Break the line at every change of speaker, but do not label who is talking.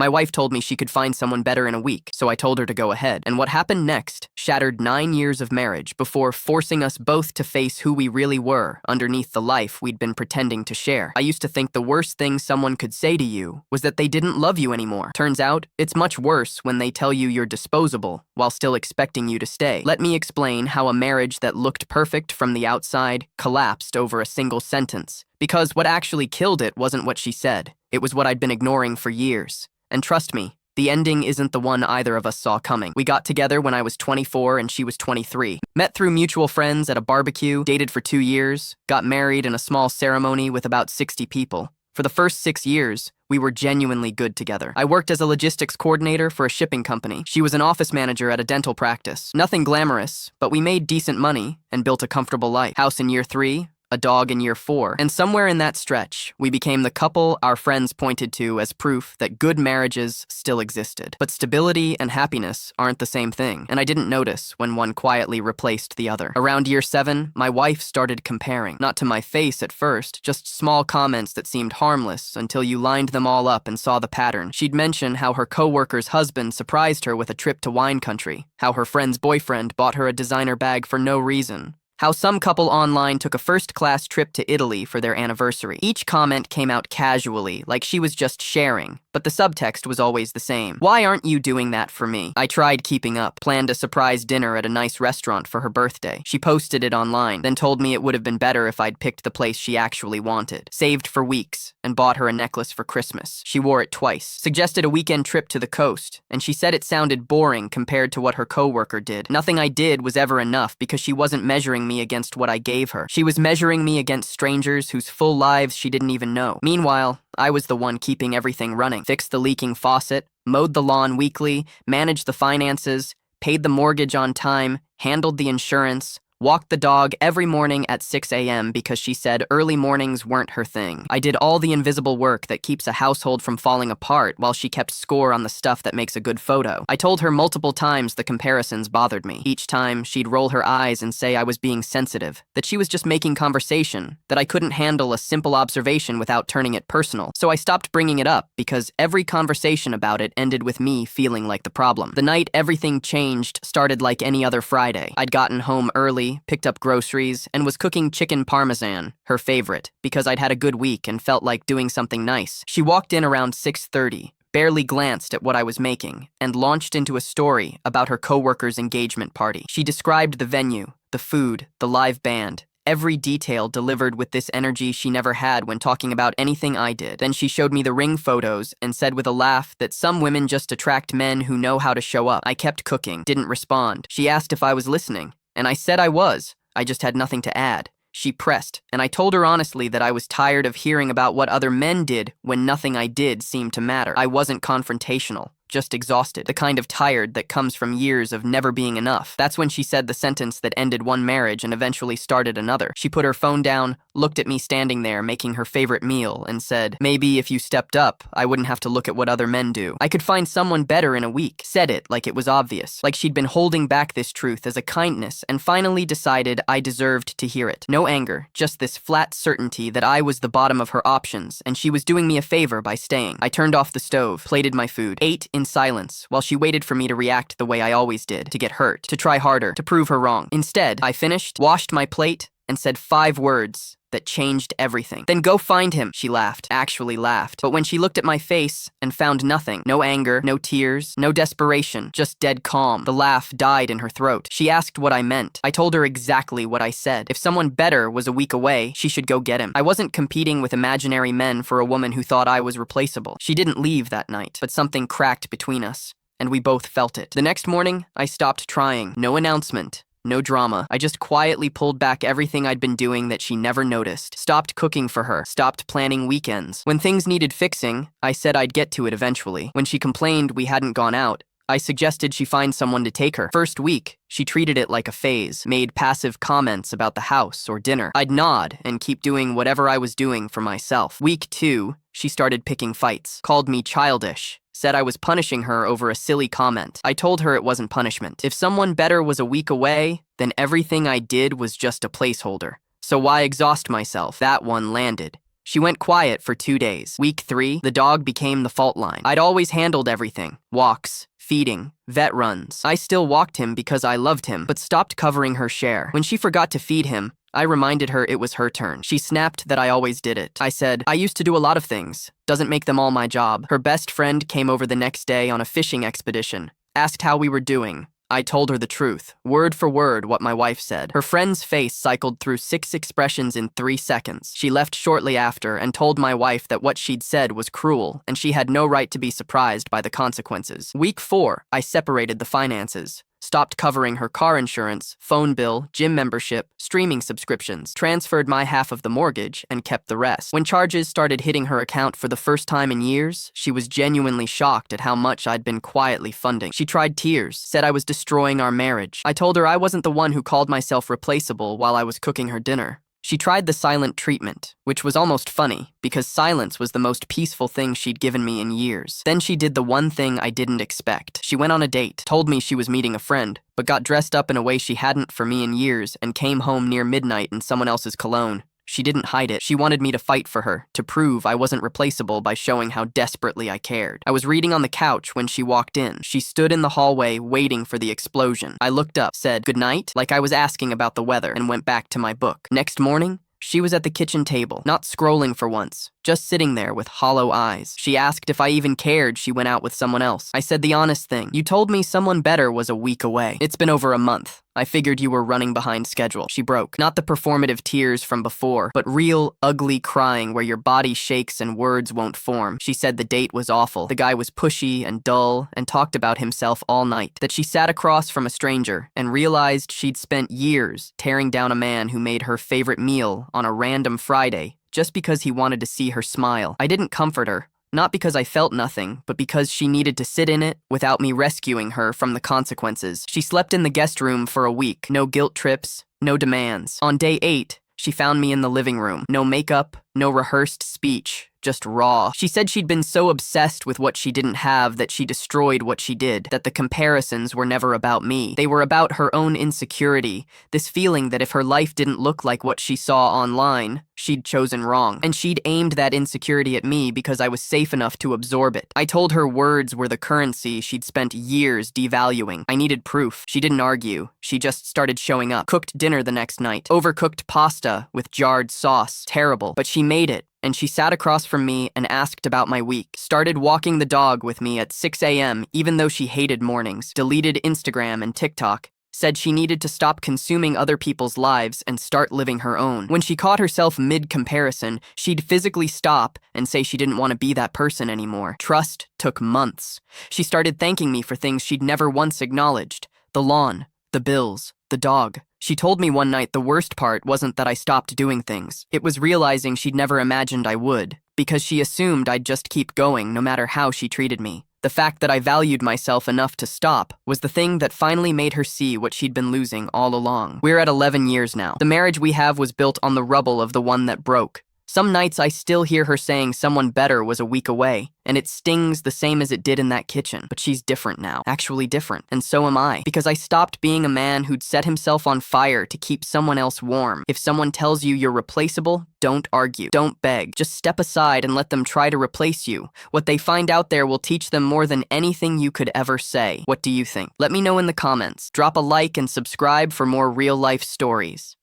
My wife told me she could find someone better in a week, so I told her to go ahead. And what happened next shattered 9 years of marriage before forcing us both to face who we really were underneath the life we'd been pretending to share. I used to think the worst thing someone could say to you was that they didn't love you anymore. Turns out, it's much worse when they tell you you're disposable while still expecting you to stay. Let me explain how a marriage that looked perfect from the outside collapsed over a single sentence. Because what actually killed it wasn't what she said. It was what I'd been ignoring for years. And trust me, the ending isn't the one either of us saw coming. We got together when I was 24 and she was 23. Met through mutual friends at a barbecue, dated for 2 years, got married in a small ceremony with about 60 people. For the first 6 years, we were genuinely good together. I worked as a logistics coordinator for a shipping company. She was an office manager at a dental practice. Nothing glamorous, but we made decent money and built a comfortable life. House in year 3, a dog in year 4. And somewhere in that stretch, we became the couple our friends pointed to as proof that good marriages still existed. But stability and happiness aren't the same thing, and I didn't notice when one quietly replaced the other. Around year 7, my wife started comparing. Not to my face at first, just small comments that seemed harmless until you lined them all up and saw the pattern. She'd mention how her co-worker's husband surprised her with a trip to wine country, how her friend's boyfriend bought her a designer bag for no reason, how some couple online took a first-class trip to Italy for their anniversary. Each comment came out casually, like she was just sharing, but the subtext was always the same. Why aren't you doing that for me? I tried keeping up, planned a surprise dinner at a nice restaurant for her birthday. She posted it online, then told me it would have been better if I'd picked the place she actually wanted. Saved for weeks, and bought her a necklace for Christmas. She wore it twice. Suggested a weekend trip to the coast, and she said it sounded boring compared to what her coworker did. Nothing I did was ever enough because she wasn't measuring me against what I gave her. She was measuring me against strangers whose full lives she didn't even know. Meanwhile, I was the one keeping everything running. Fixed the leaking faucet, mowed the lawn weekly, managed the finances, paid the mortgage on time, handled the insurance, walked the dog every morning at 6 a.m. because she said early mornings weren't her thing. I did all the invisible work that keeps a household from falling apart while she kept score on the stuff that makes a good photo. I told her multiple times the comparisons bothered me. Each time, she'd roll her eyes and say I was being sensitive, that she was just making conversation, that I couldn't handle a simple observation without turning it personal. So I stopped bringing it up because every conversation about it ended with me feeling like the problem. The night everything changed started like any other Friday. I'd gotten home early, picked up groceries, and was cooking chicken parmesan, her favorite, because I'd had a good week and felt like doing something nice. She walked in around 6:30, barely glanced at what I was making, and launched into a story about her coworker's engagement party. She described the venue, the food, the live band, every detail delivered with this energy she never had when talking about anything I did. Then she showed me the ring photos and said with a laugh that some women just attract men who know how to show up. I kept cooking, didn't respond. She asked if I was listening, and I said I was. I just had nothing to add. She pressed, and I told her honestly that I was tired of hearing about what other men did when nothing I did seemed to matter. I wasn't confrontational, just exhausted, the kind of tired that comes from years of never being enough. That's when she said the sentence that ended one marriage and eventually started another. She put her phone down, looked at me standing there making her favorite meal, and said, "Maybe if you stepped up, I wouldn't have to look at what other men do. I could find someone better in a week." Said it like it was obvious, like she'd been holding back this truth as a kindness and finally decided I deserved to hear it. No anger, just this flat certainty that I was the bottom of her options and she was doing me a favor by staying. I turned off the stove, plated my food, ate in silence while she waited for me to react the way I always did, to get hurt, to try harder, to prove her wrong. Instead, I finished, washed my plate, and said 5 words that changed everything. "Then go find him," she laughed, actually laughed. But when she looked at my face and found nothing, no anger, no tears, no desperation, just dead calm, the laugh died in her throat. She asked what I meant. I told her exactly what I said. If someone better was a week away, she should go get him. I wasn't competing with imaginary men for a woman who thought I was replaceable. She didn't leave that night, but something cracked between us, and we both felt it. The next morning, I stopped trying. No announcement. No drama. I just quietly pulled back everything I'd been doing that she never noticed. Stopped cooking for her. Stopped planning weekends. When things needed fixing, I said I'd get to it eventually. When she complained we hadn't gone out, I suggested she find someone to take her. First week, she treated it like a phase, made passive comments about the house or dinner. I'd nod and keep doing whatever I was doing for myself. Week 2, she started picking fights, called me childish, said I was punishing her over a silly comment. I told her it wasn't punishment. If someone better was a week away, then everything I did was just a placeholder. So why exhaust myself? That one landed. She went quiet for 2 days. Week 3, the dog became the fault line. I'd always handled everything. Walks, feeding, vet runs. I still walked him because I loved him, but stopped covering her share. When she forgot to feed him, I reminded her it was her turn. She snapped that I always did it. I said, I used to do a lot of things. Doesn't make them all my job. Her best friend came over the next day on a fishing expedition. Asked how we were doing. I told her the truth, word for word what my wife said. Her friend's face cycled through 6 expressions in 3 seconds. She left shortly after and told my wife that what she'd said was cruel and she had no right to be surprised by the consequences. Week 4, I separated the finances. Stopped covering her car insurance, phone bill, gym membership, streaming subscriptions, transferred my half of the mortgage, and kept the rest. When charges started hitting her account for the first time in years, she was genuinely shocked at how much I'd been quietly funding. She tried tears, said I was destroying our marriage. I told her I wasn't the one who called myself replaceable while I was cooking her dinner. She tried the silent treatment, which was almost funny, because silence was the most peaceful thing she'd given me in years. Then she did the one thing I didn't expect. She went on a date, told me she was meeting a friend, but got dressed up in a way she hadn't for me in years and came home near midnight in someone else's cologne. She didn't hide it. She wanted me to fight for her, to prove I wasn't replaceable by showing how desperately I cared. I was reading on the couch when she walked in. She stood in the hallway waiting for the explosion. I looked up, said good night, like I was asking about the weather, and went back to my book. Next morning, she was at the kitchen table, not scrolling for once, just sitting there with hollow eyes. She asked if I even cared she went out with someone else. I said the honest thing. You told me someone better was a week away. It's been over a month. I figured you were running behind schedule. She broke. Not the performative tears from before, but real, ugly crying where your body shakes and words won't form. She said the date was awful. The guy was pushy and dull and talked about himself all night. That she sat across from a stranger and realized she'd spent years tearing down a man who made her favorite meal on a random Friday just because he wanted to see her smile. I didn't comfort her. Not because I felt nothing, but because she needed to sit in it without me rescuing her from the consequences. She slept in the guest room for a week. No guilt trips, no demands. On day 8, she found me in the living room. No makeup, no rehearsed speech, just raw. She said she'd been so obsessed with what she didn't have that she destroyed what she did, that the comparisons were never about me. They were about her own insecurity, this feeling that if her life didn't look like what she saw online, she'd chosen wrong. And she'd aimed that insecurity at me because I was safe enough to absorb it. I told her words were the currency she'd spent years devaluing. I needed proof. She didn't argue. She just started showing up. Cooked dinner the next night. Overcooked pasta with jarred sauce. Terrible. But she made it. And she sat across from me and asked about my week. Started walking the dog with me at 6 a.m. even though she hated mornings. Deleted Instagram and TikTok. Said she needed to stop consuming other people's lives and start living her own. When she caught herself mid-comparison, she'd physically stop and say she didn't want to be that person anymore. Trust took months. She started thanking me for things she'd never once acknowledged. The lawn, the bills, the dog. She told me one night the worst part wasn't that I stopped doing things. It was realizing she'd never imagined I would, because she assumed I'd just keep going no matter how she treated me. The fact that I valued myself enough to stop was the thing that finally made her see what she'd been losing all along. We're at 11 years now. The marriage we have was built on the rubble of the one that broke. Some nights I still hear her saying someone better was a week away, and it stings the same as it did in that kitchen. But she's different now, actually different, and so am I, because I stopped being a man who'd set himself on fire to keep someone else warm. If someone tells you you're replaceable, don't argue, don't beg, just step aside and let them try to replace you. What they find out there will teach them more than anything you could ever say. What do you think? Let me know in the comments. Drop a like and subscribe for more real-life stories.